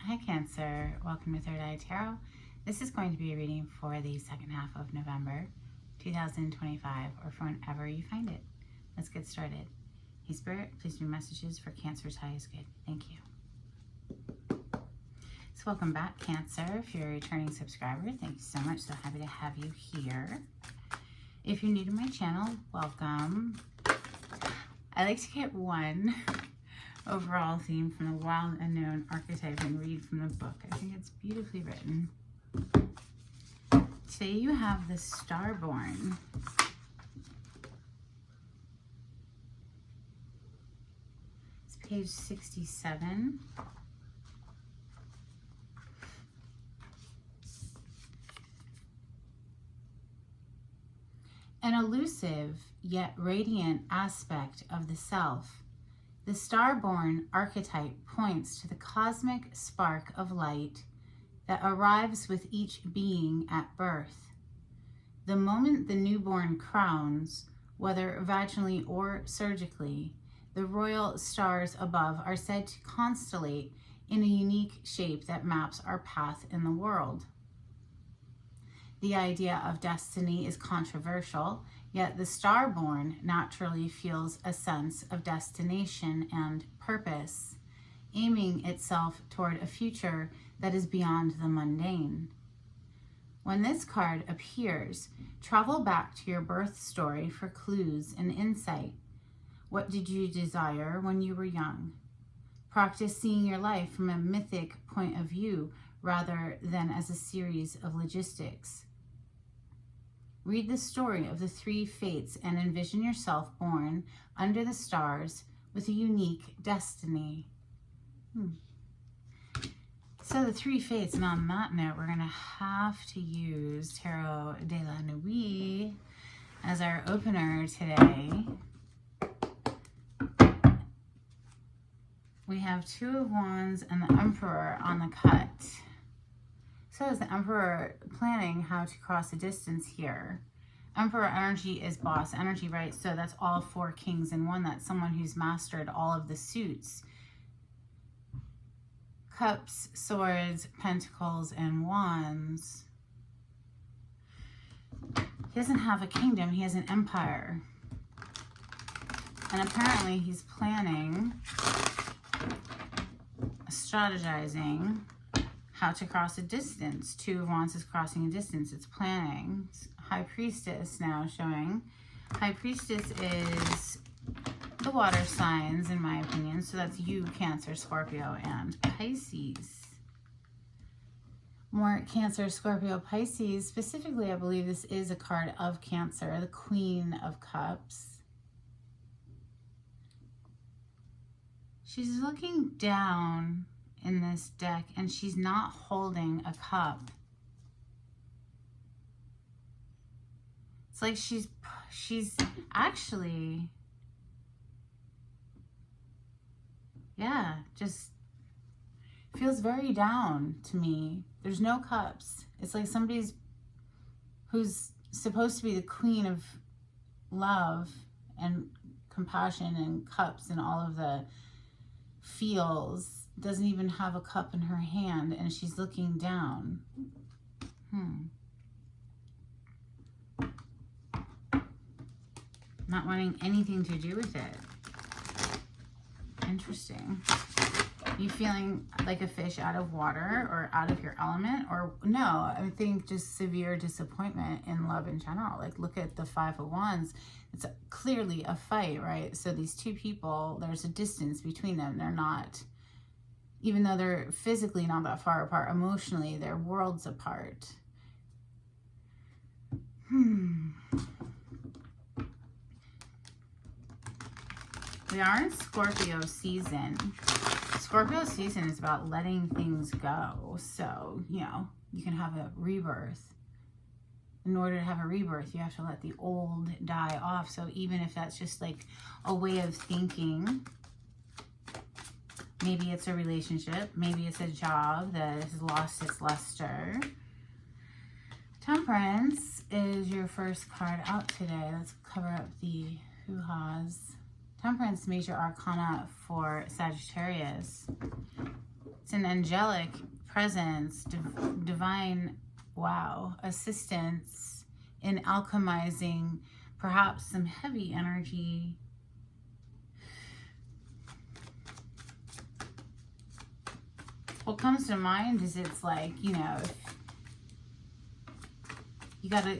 Hi Cancer, welcome to Third Eye Tarot. This is going to be a reading for the second half of November 2025 or for whenever you find it. Let's get started. Hey Spirit, please do messages for Cancer's highest good. Thank you. So welcome back Cancer. If you're a returning subscriber, thank you so much. So happy to have you here. If you're new to my channel, welcome. I like to get one overall theme from the Wild Unknown archetype and read from the book. I think it's beautifully written. Today you have the Starborn. It's page 67. An elusive yet radiant aspect of the self, the Starborn archetype points to the cosmic spark of light that arrives with each being at birth. The moment the newborn crowns, whether vaginally or surgically, the royal stars above are said to constellate in a unique shape that maps our path in the world. The idea of destiny is controversial, yet the Starborn naturally feels a sense of destination and purpose, aiming itself toward a future that is beyond the mundane. When this card appears, travel back to your birth story for clues and insight. What did you desire when you were young? Practice seeing your life from a mythic point of view rather than as a series of logistics. Read the story of the three fates and envision yourself born under the stars with a unique destiny. So the three fates, and on that note, we're going to have to use Tarot de la Nuit as our opener today. We have Two of Wands and the Emperor on the cut. So is the Emperor planning how to cross a distance here? Emperor energy is boss energy, right? So that's all four kings in one. That's someone who's mastered all of the suits. Cups, swords, pentacles, and wands. He doesn't have a kingdom. He has an empire. And apparently he's planning, strategizing, how to cross a distance. Two of Wands is crossing a distance. It's planning. High Priestess now showing. High Priestess is the water signs, in my opinion. So that's you, Cancer, Scorpio, and Pisces. More Cancer, Scorpio, Pisces. Specifically, I believe this is a card of Cancer, the Queen of Cups. She's looking down in this deck and she's not holding a cup. It's like she's actually, yeah, just feels very down to me. There's no cups. It's like somebody's who's supposed to be the queen of love and compassion and cups and all of the feels, doesn't even have a cup in her hand, and she's looking down. Not wanting anything to do with it. Interesting. You feeling like a fish out of water or out of your element? Or no, I think just severe disappointment in love in general. Like look at the Five of Wands. It's clearly a fight, right? So these two people, there's a distance between them. They're not, even though they're physically not that far apart, emotionally, they're worlds apart. We are in Scorpio season. Scorpio season is about letting things go. So, you know, you can have a rebirth. In order to have a rebirth, you have to let the old die off. So even if that's just like a way of thinking, maybe it's a relationship, maybe it's a job that has lost its luster. Temperance is your first card out today. Let's cover up the hoo-has. Temperance, major arcana for Sagittarius. It's an angelic presence, divine, wow, assistance in alchemizing perhaps some heavy energy. What comes to mind is it's like, you know, you got to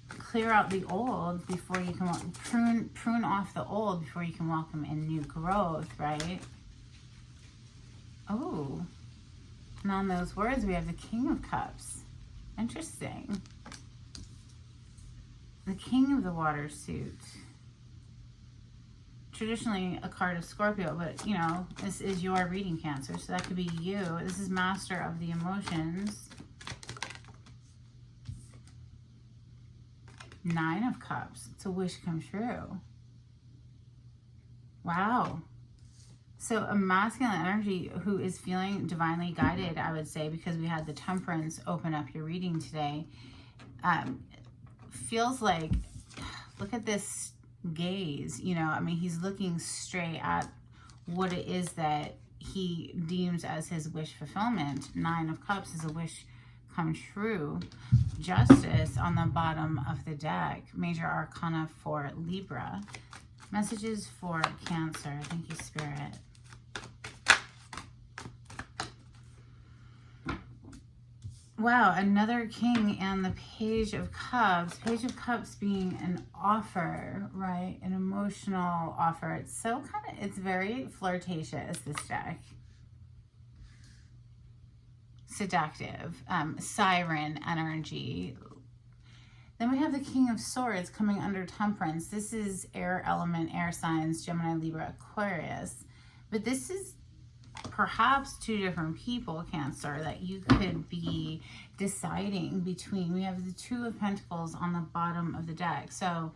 clear out the old before you can prune off the old before you can welcome in new growth, right? Oh, and on those words we have the King of Cups. Interesting. The King of the Water suit. Traditionally a card of Scorpio, but you know, this is your reading, Cancer, so that could be you. This is Master of the Emotions. Nine of Cups. It's a wish come true. Wow. So a masculine energy who is feeling divinely guided, I would say, because we had the Temperance open up your reading today. Feels like, look at this gaze, you know, I mean, he's looking straight at what it is that he deems as his wish fulfillment. Nine of Cups is a wish come true. Justice on the bottom of the deck. Major Arcana for Libra. Messages for Cancer. Thank you, Spirit. Wow, another King and the Page of Cups. Page of Cups being an offer, right? An emotional offer. It's so it's very flirtatious, this deck. Seductive, siren energy. Then we have the King of Swords coming under Temperance. This is air element, air signs, Gemini, Libra, Aquarius. But this is perhaps two different people, Cancer, that you could be deciding between. We have the Two of Pentacles on the bottom of the deck. So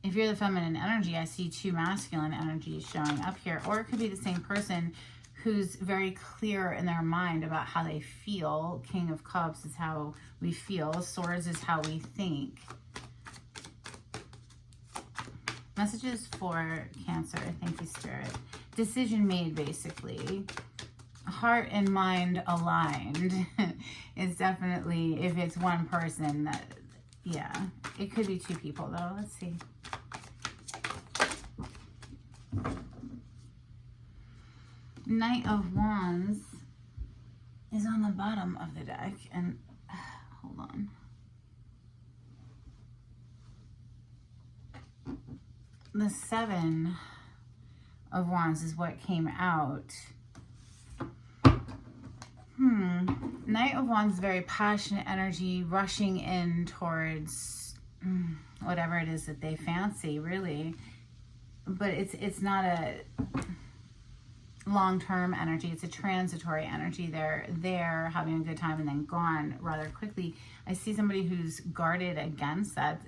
if you're the feminine energy, I see two masculine energies showing up here. Or it could be the same person who's very clear in their mind about how they feel. King of Cups is how we feel. Swords is how we think. Messages for Cancer. Thank you, Spirit. Decision made, basically. Heart and mind aligned. It's definitely, if it's one person, that, yeah. It could be two people, though. Let's see. Knight of Wands is on the bottom of the deck. And, hold on. The Seven of Wands is what came out. Knight of Wands is very passionate energy, rushing in towards whatever it is that they fancy, really. But it's not a long-term energy. It's a transitory energy. They're there having a good time and then gone rather quickly. I see somebody who's guarded against that.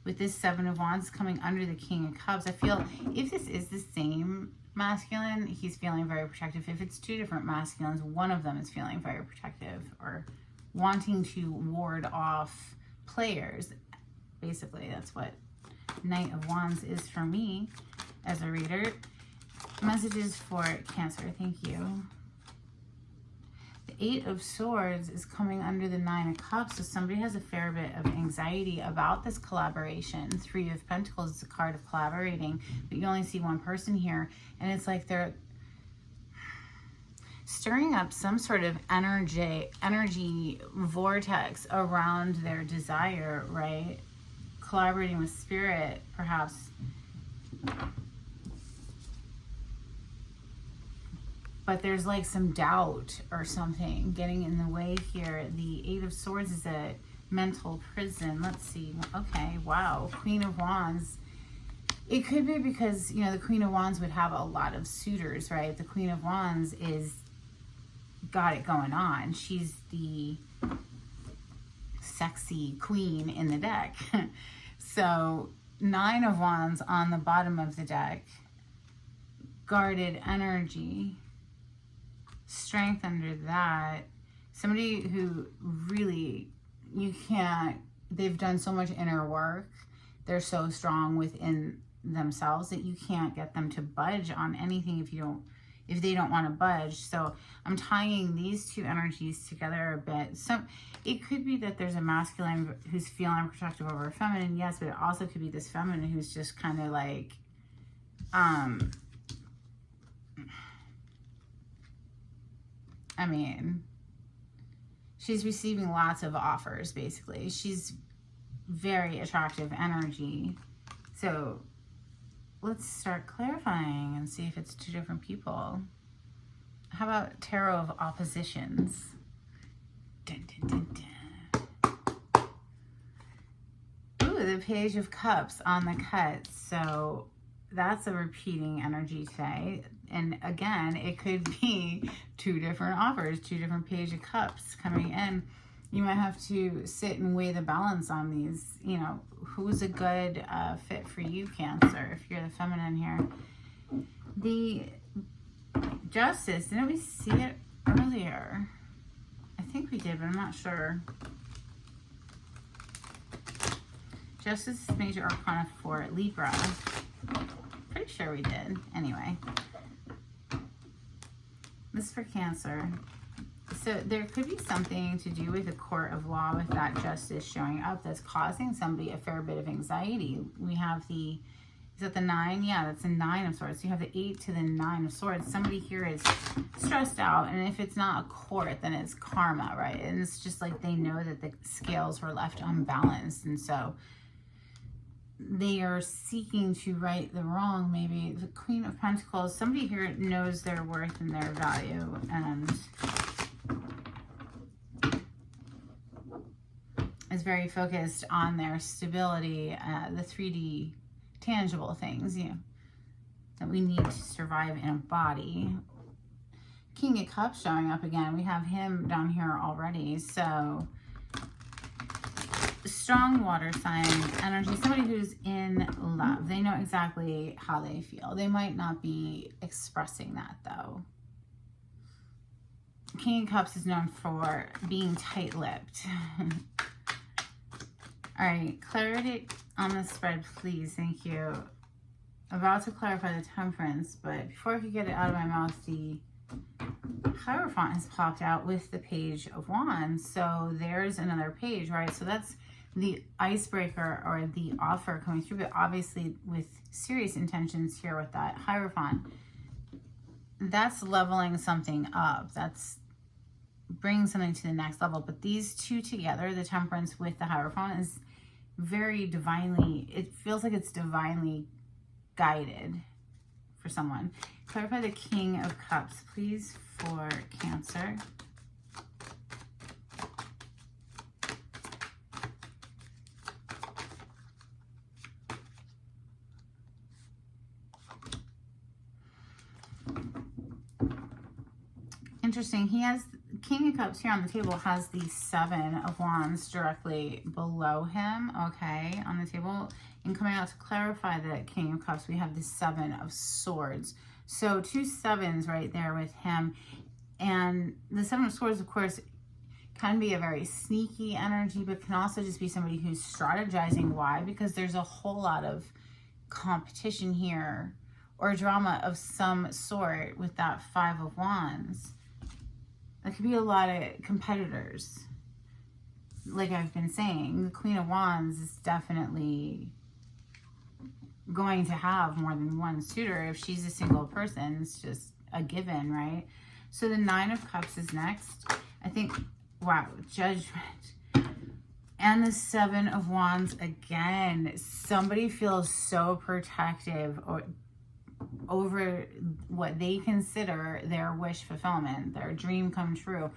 With this Seven of Wands coming under the King of Cups, I feel if this is the same masculine, he's feeling very protective. If it's two different masculines, one of them is feeling very protective or wanting to ward off players. Basically, that's what Knight of Wands is for me as a reader. Messages for Cancer. Thank you. The Eight of Swords is coming under the Nine of Cups, so somebody has a fair bit of anxiety about this collaboration. Three of Pentacles is a card of collaborating, but you only see one person here, and it's like they're stirring up some sort of energy vortex around their desire, right? Collaborating with Spirit, perhaps. But there's like some doubt or something getting in the way here. The Eight of Swords is a mental prison. Let's see. Okay, wow. Queen of Wands. It could be because, you know, the Queen of Wands would have a lot of suitors, right? The Queen of Wands is got it going on. She's the sexy queen in the deck. So Nine of Wands on the bottom of the deck. Guarded energy. Strength under that. Somebody who really, you can't, they've done so much inner work. They're so strong within themselves, that you can't get them to budge on anything if they don't want to budge. So I'm tying these two energies together a bit. So it could be that there's a masculine who's feeling protective over a feminine, yes, but it also could be this feminine who's just kind of like, I mean, she's receiving lots of offers, basically. She's very attractive energy. So let's start clarifying and see if it's two different people. How about Tarot of Oppositions? Dun, dun, dun, dun. Ooh, the Page of Cups on the cut. So that's a repeating energy today. And again, it could be two different offers, two different Page of Cups coming in. You might have to sit and weigh the balance on these. You know, who's a good fit for you, Cancer, if you're the feminine here. The Justice, didn't we see it earlier? I think we did, but I'm not sure. Justice is Major Arcana for Libra. Pretty sure we did. Anyway. This is for Cancer. So there could be something to do with the court of law with that Justice showing up that's causing somebody a fair bit of anxiety. We have the, is that the 9? Yeah, that's the 9 of Swords. So you have the 8 to the 9 of Swords. Somebody here is stressed out, and if it's not a court, then it's karma, right? And it's just like they know that the scales were left unbalanced, and so they are seeking to right the wrong. Maybe the Queen of Pentacles, somebody here knows their worth and their value, and is very focused on their stability, the 3D tangible things, you know, that we need to survive in a body. King of Cups showing up again. We have him down here already. So strong water sign energy, somebody who's in love. They know exactly how they feel. They might not be expressing that though. King of Cups is known for being tight-lipped. All right, clarity on the spread, please. Thank you. About to clarify the Temperance, but before I could get it out of my mouth, the Hierophant has popped out with the Page of Wands. So there's another page, right? So that's the icebreaker or the offer coming through, but obviously with serious intentions here with that Hierophant. That's leveling something up. That's bringing something to the next level. But these two together, the Temperance with the Hierophant, is very divinely, it feels like it's divinely guided for someone. Clarify the King of Cups, please, for Cancer. Interesting. He has King of Cups here on the table, has the 7 of Wands directly below him, okay, on the table. And coming out to clarify the King of Cups, we have the 7 of Swords. So 2 7s right there with him. And the 7 of Swords, of course, can be a very sneaky energy, but can also just be somebody who's strategizing. Why? Because there's a whole lot of competition here or drama of some sort with that 5 of Wands. There could be a lot of competitors. Like I've been saying, the Queen of Wands is definitely going to have more than one suitor. If she's a single person, it's just a given, right? So the 9 of Cups is next. I think, wow, Judgment. And the 7 of Wands again. Somebody feels so protective or over what they consider their wish fulfillment, their dream come true.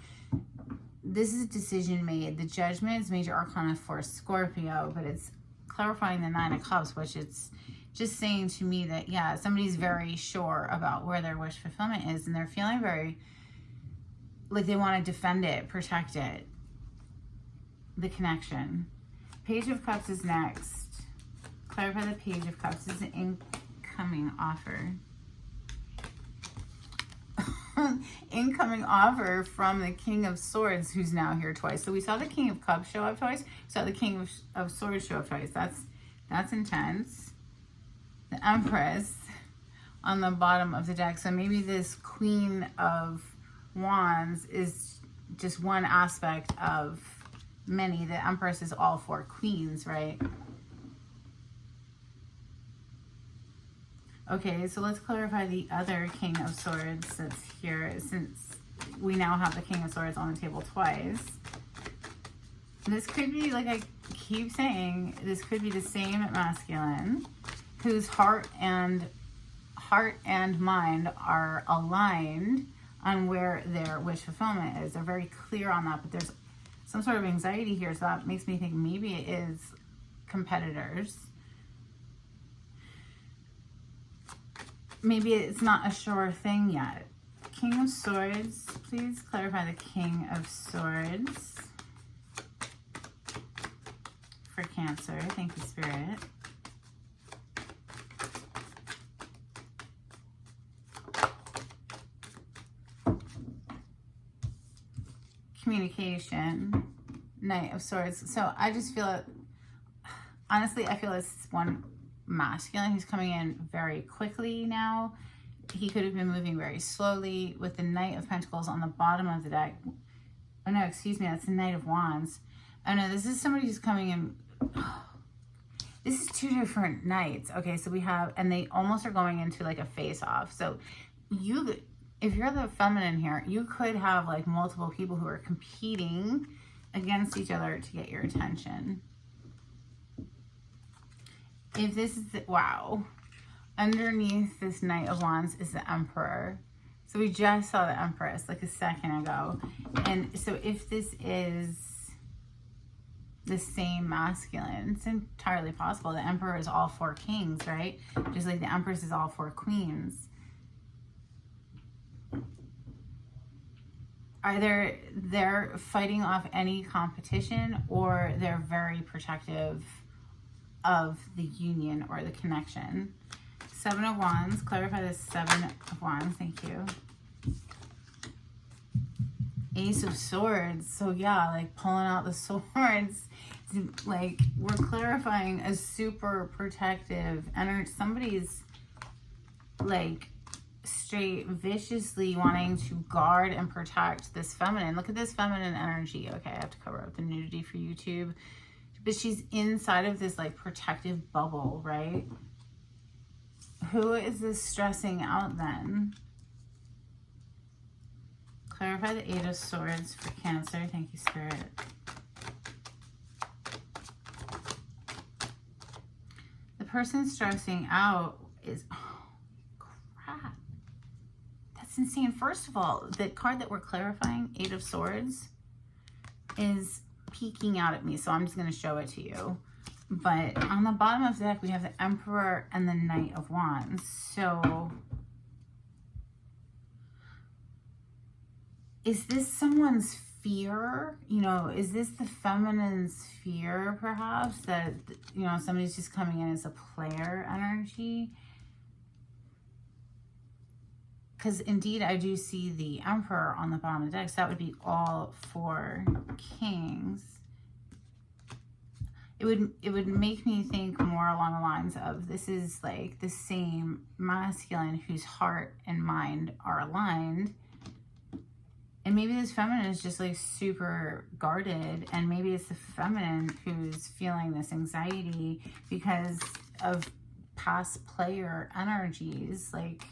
This is a decision made. The Judgment is Major Arcana for Scorpio, but it's clarifying the 9 of Cups, which it's just saying to me that, yeah, somebody's very sure about where their wish fulfillment is, and they're feeling very like they want to defend it, protect it, the connection. Page of Cups is next. Clarify the Page of Cups is an incoming offer. Incoming offer from the King of Swords, who's now here twice. So we saw the King of Cups show up twice. We saw the King of Swords show up twice. That's intense. the Empress on the bottom of the deck. So maybe this Queen of Wands is just one aspect of many. The Empress is all four queens, right? Okay, so let's clarify the other King of Swords that's here, since we now have the King of Swords on the table twice. This could be, like I keep saying, this could be the same masculine whose heart and mind are aligned on where their wish fulfillment is. They're very clear on that, but there's some sort of anxiety here, so that makes me think maybe it is competitors. Maybe it's not a sure thing yet. King of Swords, please clarify the King of Swords for Cancer. Thank you, Spirit. Communication, Knight of Swords. So I just feel it, honestly, I feel it's one masculine who's coming in very quickly now. He could have been moving very slowly with the Knight of Pentacles on the bottom of the deck. Oh no, excuse me, that's the Knight of Wands. Oh no, this is somebody who's coming in. This is two different knights. Okay, so we have, and they almost are going into like a face-off. So you, if you're the feminine here, you could have like multiple people who are competing against each other to get your attention. If this is, wow, underneath this Knight of Wands is the Emperor. So we just saw the Empress like a second ago. And so if this is the same masculine, it's entirely possible. The Emperor is all four kings, right? Just like the Empress is all four queens. Either they're fighting off any competition, or they're very protective of the union or the connection. Seven of Wands, clarify the Seven of Wands, thank you. Ace of Swords, so yeah, like pulling out the swords, like we're clarifying a super protective energy. Somebody's like straight viciously wanting to guard and protect this feminine. Look at this feminine energy. Okay, I have to cover up the nudity for YouTube. But she's inside of this like protective bubble, right? Who is this stressing out then? Clarify the Eight of Swords for Cancer. Thank you, Spirit. The person stressing out is, oh, crap. That's insane. First of all, the card that we're clarifying, Eight of Swords, is peeking out at me, so I'm just going to show it to you. But on the bottom of the deck, we have the Emperor and the Knight of Wands. So is this someone's fear? You know, is this the feminine's fear, perhaps, that, you know, somebody's just coming in as a player energy? Because indeed, I do see the Emperor on the bottom of the deck, so that would be all four kings. It would make me think more along the lines of, this is like the same masculine whose heart and mind are aligned. And maybe this feminine is just like super guarded, and maybe it's the feminine who's feeling this anxiety because of past player energies. Like,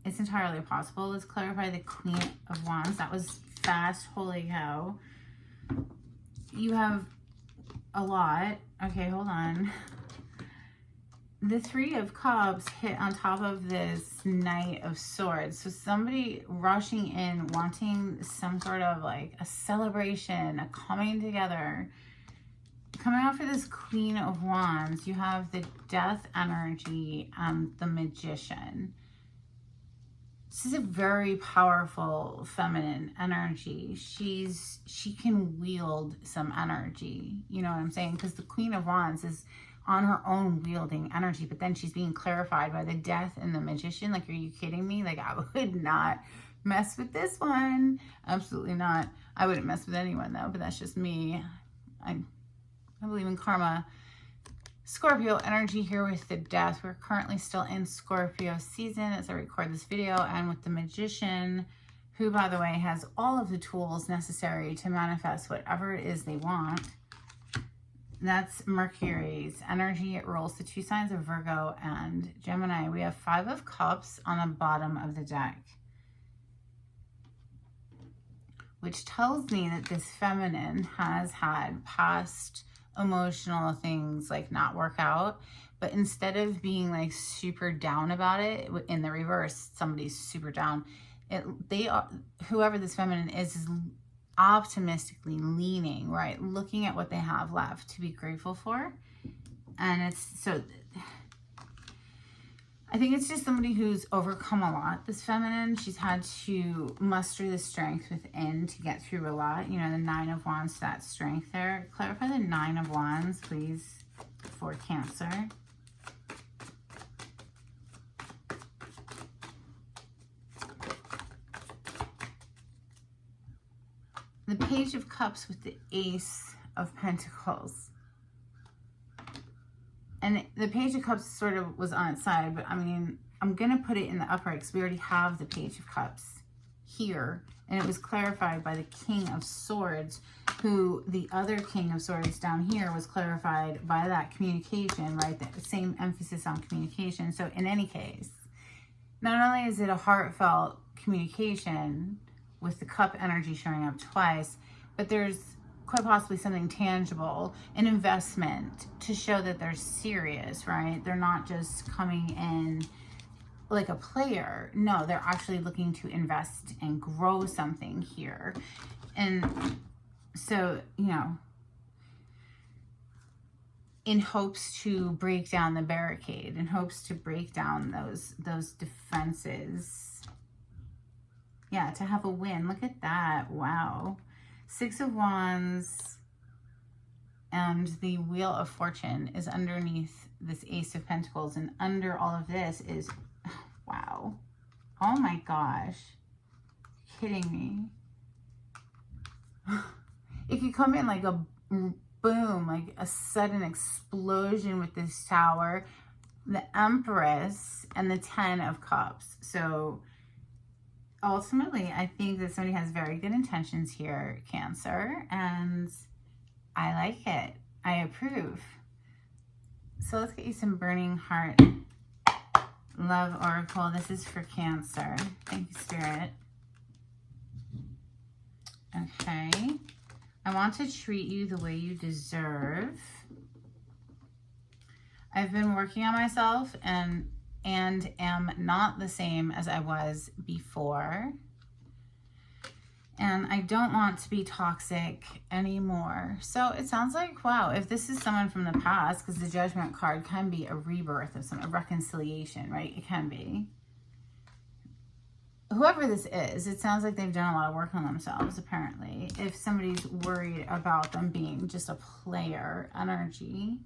it's entirely possible. Let's clarify the Queen of Wands. That was fast, holy cow. You have a lot. Okay, hold on. The Three of Cups hit on top of this Knight of Swords. So somebody rushing in, wanting some sort of like a celebration, a coming together. Coming off of this Queen of Wands, you have the Death energy and the Magician. This is a very powerful feminine energy. She can wield some energy. You know what I'm saying? Because the Queen of Wands is on her own wielding energy, but then she's being clarified by the Death and the Magician. Like, are you kidding me? Like, I would not mess with this one. Absolutely not. I wouldn't mess with anyone though, but that's just me. I believe in karma. Scorpio energy here with the Death. We're currently still in Scorpio season as I record this video, and with the Magician, who, by the way, has all of the tools necessary to manifest whatever it is they want. That's Mercury's energy. It rules the 2 signs of Virgo and Gemini. We have 5 of Cups on the bottom of the deck, which tells me that this feminine has had past emotional things like not work out, but instead of being like super down about it, in the reverse, somebody's super down. They are, whoever this feminine is optimistically leaning, right? Looking at what they have left to be grateful for. And it's so, I think it's just somebody who's overcome a lot, this feminine. She's had to muster the strength within to get through a lot. You know, the 9 of Wands, that strength there. Clarify the 9 of Wands, please, for Cancer. The Page of Cups with the Ace of Pentacles. And the Page of Cups sort of was on its side, but I mean, I'm going to put it in the upright because we already have the Page of Cups here. And it was clarified by the King of Swords, who the other King of Swords down here was clarified by that communication, right? The same emphasis on communication. So in any case, not only is it a heartfelt communication with the cup energy showing up twice, but there's quite possibly something tangible, an investment to show that they're serious, right? They're not just coming in like a player. No, they're actually looking to invest and grow something here. And so, you know, in hopes to break down the barricade, in hopes to break down those defenses. Yeah, to have a win. Look at that. Wow. 6 of Wands and the Wheel of Fortune is underneath this Ace of Pentacles. And under all of this is, wow. Oh my gosh. Kidding me. It could come in like a boom, like a sudden explosion with this Tower, the Empress, and the 10 of Cups. So ultimately, I think that somebody has very good intentions here, Cancer, and I like it. I approve. So let's get you some Burning Heart Love Oracle. This is for Cancer. Thank you, Spirit. Okay. I want to treat you the way you deserve. I've been working on myself and am not the same as I was before. And I don't want to be toxic anymore. So it sounds like, wow, if this is someone from the past, because the Judgment card can be a rebirth of a reconciliation, right? It can be. Whoever this is, it sounds like they've done a lot of work on themselves, apparently. If somebody's worried about them being just a player energy,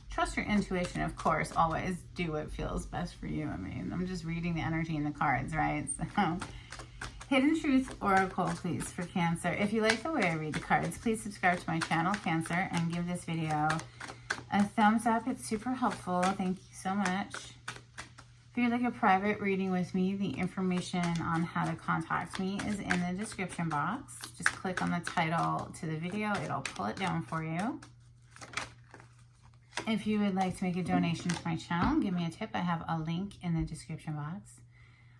trust your intuition, of course. Always do what feels best for you. I mean, I'm just reading the energy in the cards, right? So, Hidden Truth Oracle, please, for Cancer. If you like the way I read the cards, please subscribe to my channel, Cancer, and give this video a thumbs up. It's super helpful. Thank you so much. If you'd like a private reading with me, the information on how to contact me is in the description box. Just click on the title to the video. It'll pull it down for you. If you would like to make a donation to my channel, give me a tip. I have a link in the description box.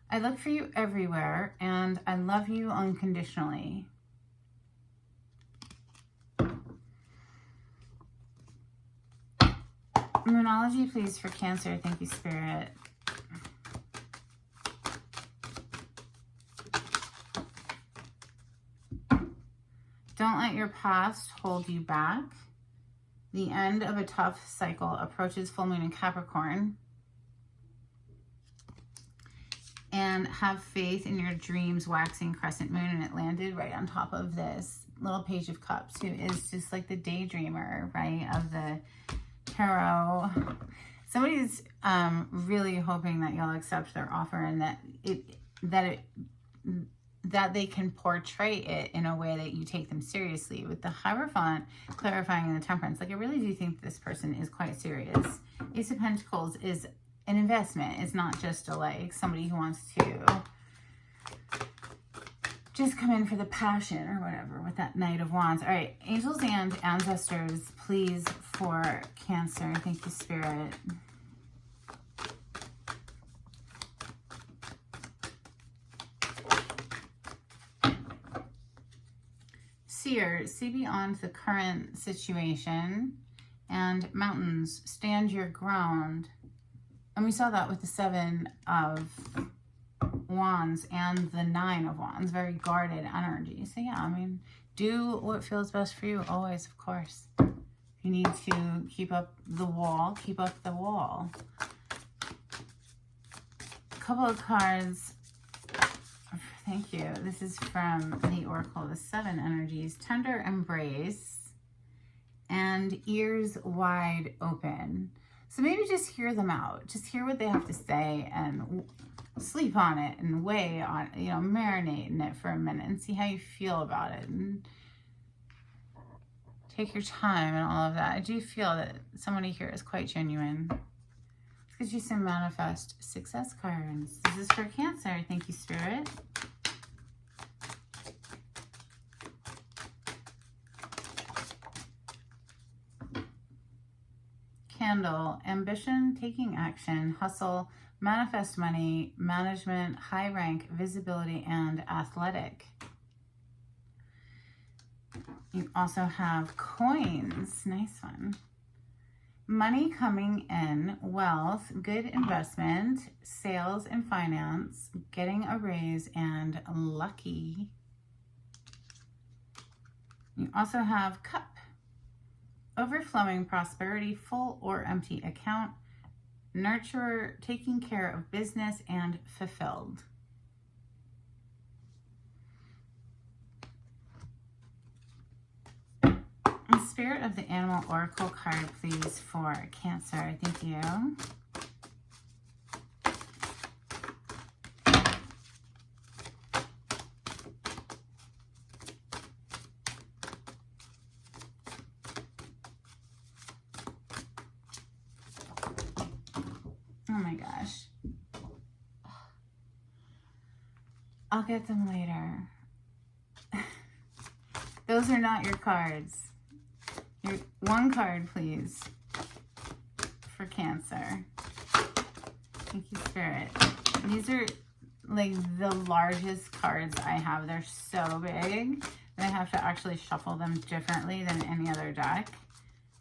I look for you everywhere, and I love you unconditionally. Moonology, please, for Cancer. Thank you, Spirit. Don't let your past hold you back. The end of a tough cycle approaches full moon in Capricorn. And have faith in your dreams, waxing crescent moon. And it landed right on top of this little Page of Cups, who is just like the daydreamer, right, of the tarot. Somebody's really hoping that you'll accept their offer, and that that they can portray it in a way that you take them seriously. With the Hierophant clarifying the Temperance, like I really do think this person is quite serious. Ace of Pentacles is an investment. It's not just a like somebody who wants to just come in for the passion or whatever with that Knight of Wands. All right, angels and ancestors, please, for Cancer. Thank you, Spirit. Seer, see beyond the current situation, and mountains, stand your ground. And we saw that with the Seven of Wands and the Nine of Wands, very guarded energy. So yeah, I mean, do what feels best for you always, of course. If you need to keep up the wall, keep up the wall. A couple of cards. Thank you. This is from the Oracle of the Seven Energies. Tender embrace and ears wide open. So maybe just hear them out. Just hear what they have to say and sleep on it and weigh on it, you know, marinate in it for a minute and see how you feel about it. And take your time and all of that. I do feel that somebody here is quite genuine. Let's get you some manifest success cards. This is for Cancer. Thank you, Spirit. Candle, ambition, taking action, hustle, manifest money, management, high rank, visibility, and athletic. You also have coins. Nice one. Money coming in, wealth, good investment, sales and finance, getting a raise, and lucky. You also have cup. Overflowing prosperity, full or empty account, nurturer, taking care of business, and fulfilled. And Spirit of the Animal Oracle card, please, for Cancer. Thank you. Oh my gosh. I'll get them later. Those are not your cards. One card, please, for Cancer. Thank you, Spirit. These are like the largest cards I have. They're so big that I have to actually shuffle them differently than any other deck.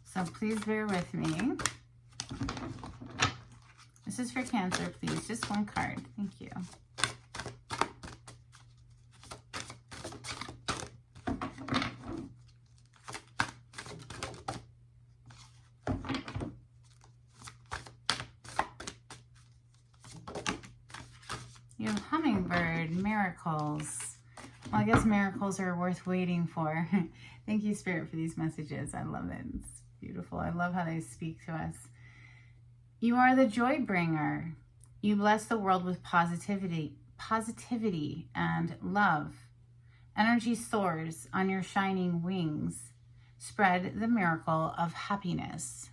So please bear with me. This is for Cancer, please. Just one card. Thank you. You have Hummingbird, Miracles. Well, I guess miracles are worth waiting for. Thank you, Spirit, for these messages. I love it. It's beautiful. I love how they speak to us. You are the joy bringer. You bless the world with positivity and love. Energy soars on your shining wings. Spread the miracle of happiness.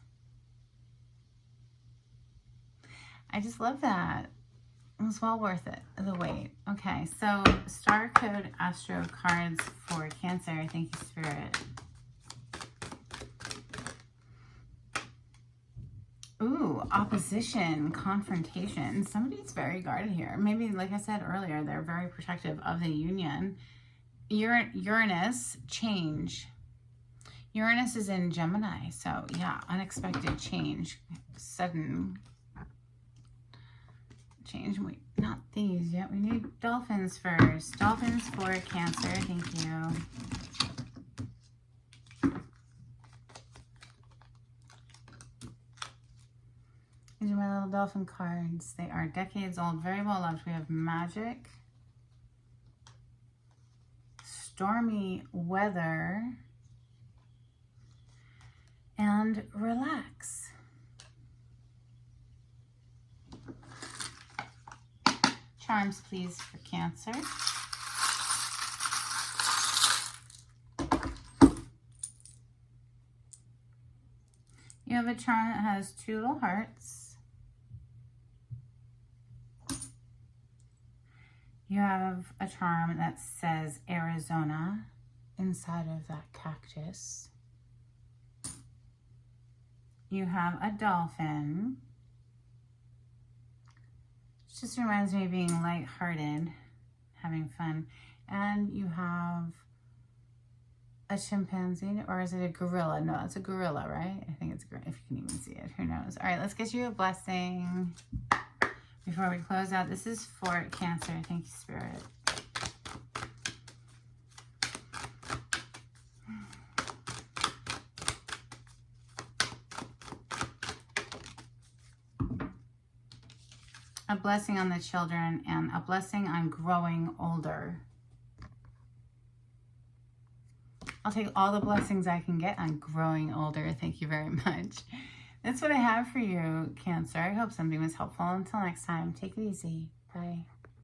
I just love that. It was well worth it, the wait. Okay, so Star Code Astro cards for Cancer. Thank you, Spirit. Ooh, opposition, confrontation. Somebody's very guarded here. Maybe, like I said earlier, they're very protective of the union. Uranus, change. Uranus is in Gemini, so yeah, unexpected change, sudden change. Wait, not these yet. We need dolphins first. Dolphins for Cancer. Thank you. These are my little dolphin cards. They are decades old, very well loved. We have magic, stormy weather, and relax. Charms, please, for Cancer. have a charm that has 2 little hearts. You have a charm that says Arizona inside of that cactus. You have a dolphin. It just reminds me of being lighthearted, having fun. And you have a chimpanzee, or is it a gorilla? No, it's a gorilla, right? I think it's a gorilla, if you can even see it. Who knows? All right, let's get you a blessing before we close out. This is for Cancer. Thank you, Spirit. A blessing on the children and a blessing on growing older. I'll take all the blessings I can get on growing older. Thank you very much. That's what I have for you, Cancer. I hope something was helpful. Until next time, take it easy. Bye.